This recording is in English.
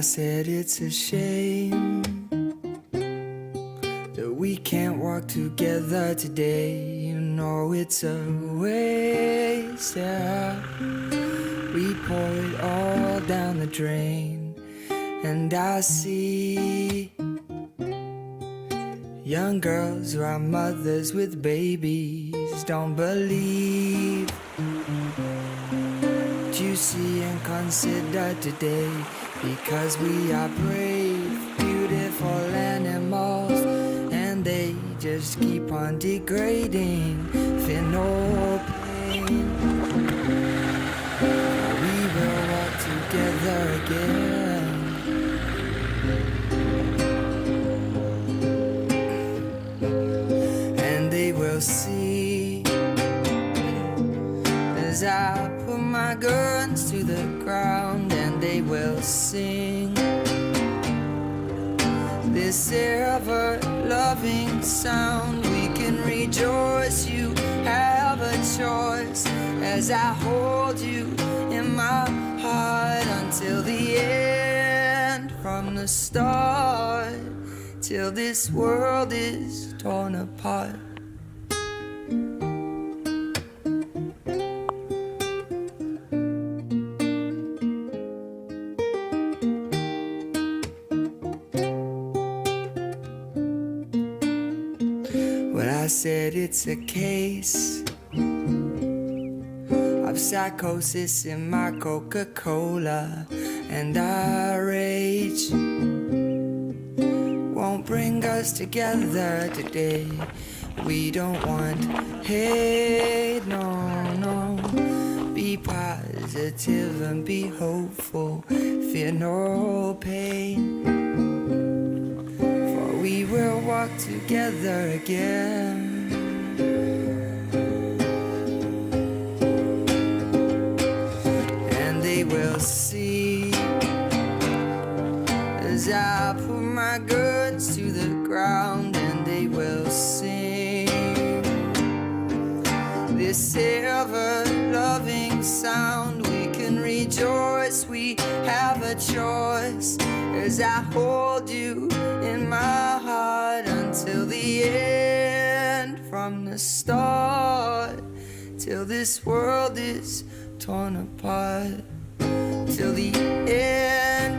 said it's a shame that we can't walk together today. You know it's a waste, yeah. We pour it all down the drain. And I see young girls who are mothers with babies don't believe what you see and consider today. Because we are brave, beautiful animals, and they just keep on degrading. Feel no pain. We will walk together again. And they will see as I put my guns to the ground, and they will sing this ever-loving sound. We can rejoice, you have a choice, as I hold you in my heart until the end, from the start till this world is torn apart. I said it's a case of psychosis in my Coca-Cola, and our rage won't bring us together today. We don't want hate, no, no. Be positive and be hopeful, fear no pain. We will walk together again. And they will see as I put my guns to the ground, and they will sing this ever-loving sound. We can rejoice, we have a choice, as I hold you in my heart until the end, from the start till this world is torn apart, till the end.